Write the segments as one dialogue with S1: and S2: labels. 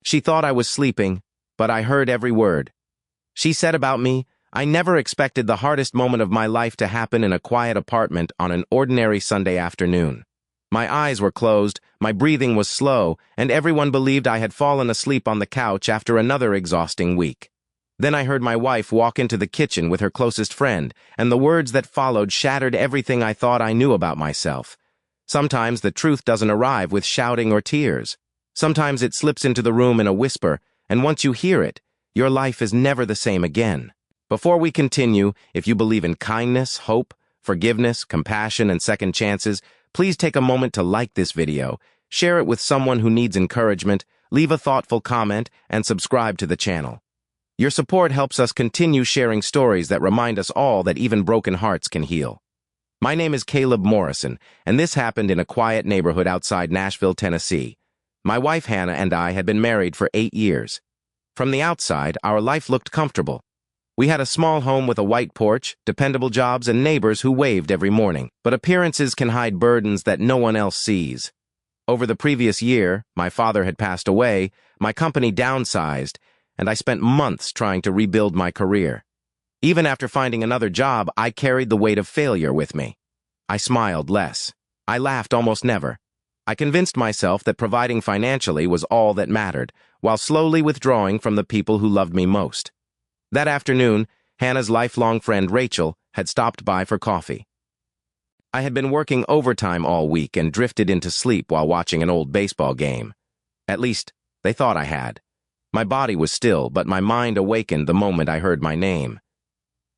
S1: She thought I was sleeping, but I heard every word. She said about me, "I never expected the hardest moment of my life to happen in a quiet apartment on an ordinary Sunday afternoon. My eyes were closed, my breathing was slow, and everyone believed I had fallen asleep on the couch after another exhausting week." Then I heard my wife walk into the kitchen with her closest friend, and the words that followed shattered everything I thought I knew about myself. Sometimes the truth doesn't arrive with shouting or tears. Sometimes it slips into the room in a whisper, and once you hear it, your life is never the same again. Before we continue, if you believe in kindness, hope, forgiveness, compassion, and second chances, please take a moment to like this video, share it with someone who needs encouragement, leave a thoughtful comment, and subscribe to the channel. Your support helps us continue sharing stories that remind us all that even broken hearts can heal. My name is Caleb Morrison, and this happened in a quiet neighborhood outside Nashville, Tennessee. My wife Hannah and I had been married for 8 years. From the outside, our life looked comfortable. We had a small home with a white porch, dependable jobs, and neighbors who waved every morning. But appearances can hide burdens that no one else sees. Over the previous year, my father had passed away, my company downsized, and I spent months trying to rebuild my career. Even after finding another job, I carried the weight of failure with me. I smiled less. I laughed almost never. I convinced myself that providing financially was all that mattered, while slowly withdrawing from the people who loved me most. That afternoon, Hannah's lifelong friend Rachel had stopped by for coffee. I had been working overtime all week and drifted into sleep while watching an old baseball game. At least, they thought I had. My body was still, but my mind awakened the moment I heard my name.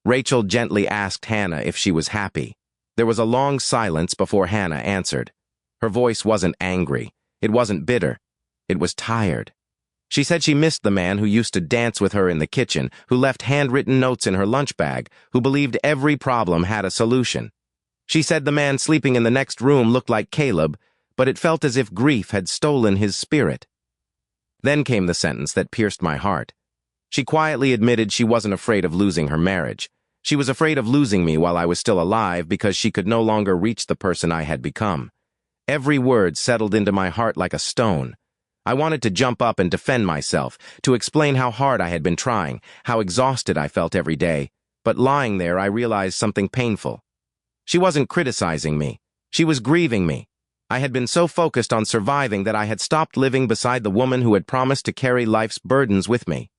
S1: Rachel gently asked Hannah if she was happy. There was a long silence before Hannah answered. Her voice wasn't angry. It wasn't bitter. It was tired. She said she missed the man who used to dance with her in the kitchen, who left handwritten notes in her lunch bag, who believed every problem had a solution. She said the man sleeping in the next room looked like Caleb, but it felt as if grief had stolen his spirit. Then came the sentence that pierced my heart. She quietly admitted she wasn't afraid of losing her marriage. She was afraid of losing me while I was still alive because she could no longer reach the person I had become. Every word settled into my heart like a stone. I wanted to jump up and defend myself, to explain how hard I had been trying, how exhausted I felt every day. But lying there, I realized something painful. She wasn't criticizing me. She was grieving me. I had been so focused on surviving that I had stopped living beside the woman who had promised to carry life's burdens with me.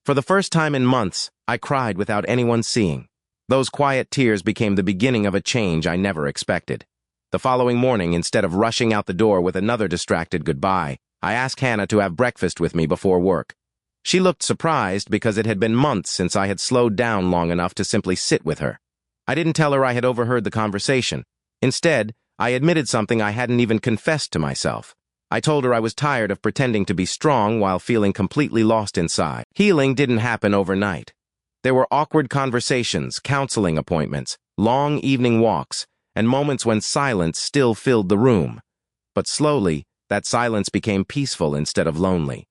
S1: For the first time in months, I cried without anyone seeing. Those quiet tears became the beginning of a change I never expected. The following morning, instead of rushing out the door with another distracted goodbye, I asked Hannah to have breakfast with me before work. She looked surprised because it had been months since I had slowed down long enough to simply sit with her. I didn't tell her I had overheard the conversation. Instead, I admitted something I hadn't even confessed to myself. I told her I was tired of pretending to be strong while feeling completely lost inside. Healing didn't happen overnight. There were awkward conversations, counseling appointments, long evening walks, and moments when silence still filled the room. But slowly, that silence became peaceful instead of lonely.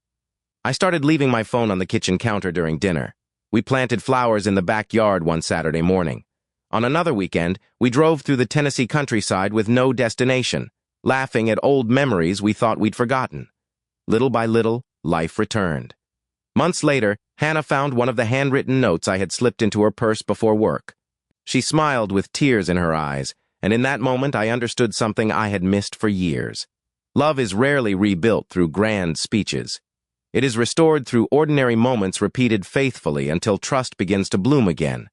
S1: I started leaving my phone on the kitchen counter during dinner. We planted flowers in the backyard one Saturday morning. On another weekend, we drove through the Tennessee countryside with no destination, laughing at old memories we thought we'd forgotten. Little by little, life returned. Months later, Hannah found one of the handwritten notes I had slipped into her purse before work. She smiled with tears in her eyes, and in that moment I understood something I had missed for years. Love is rarely rebuilt through grand speeches. It is restored through ordinary moments repeated faithfully until trust begins to bloom again.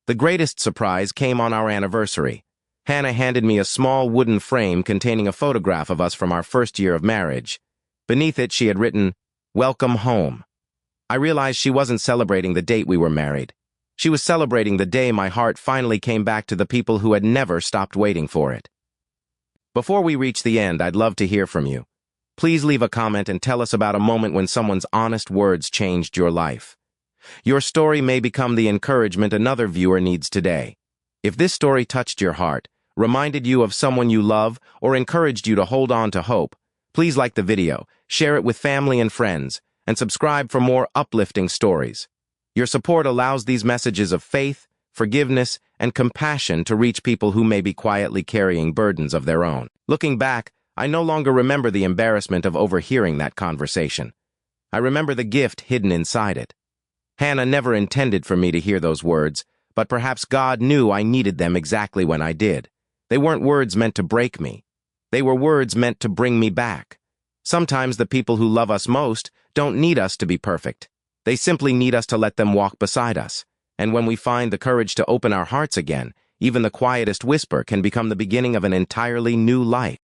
S1: The greatest surprise came on our anniversary. Hannah handed me a small wooden frame containing a photograph of us from our first year of marriage. Beneath it, she had written, "Welcome home." I realized she wasn't celebrating the date we were married. She was celebrating the day my heart finally came back to the people who had never stopped waiting for it. Before we reach the end, I'd love to hear from you. Please leave a comment and tell us about a moment when someone's honest words changed your life. Your story may become the encouragement another viewer needs today. If this story touched your heart, reminded you of someone you love, or encouraged you to hold on to hope, please like the video, share it with family and friends, and subscribe for more uplifting stories. Your support allows these messages of faith, forgiveness, and compassion to reach people who may be quietly carrying burdens of their own. Looking back, I no longer remember the embarrassment of overhearing that conversation. I remember the gift hidden inside it. Hannah never intended for me to hear those words, but perhaps God knew I needed them exactly when I did. They weren't words meant to break me. They were words meant to bring me back. Sometimes the people who love us most don't need us to be perfect. They simply need us to let them walk beside us. And when we find the courage to open our hearts again, even the quietest whisper can become the beginning of an entirely new life.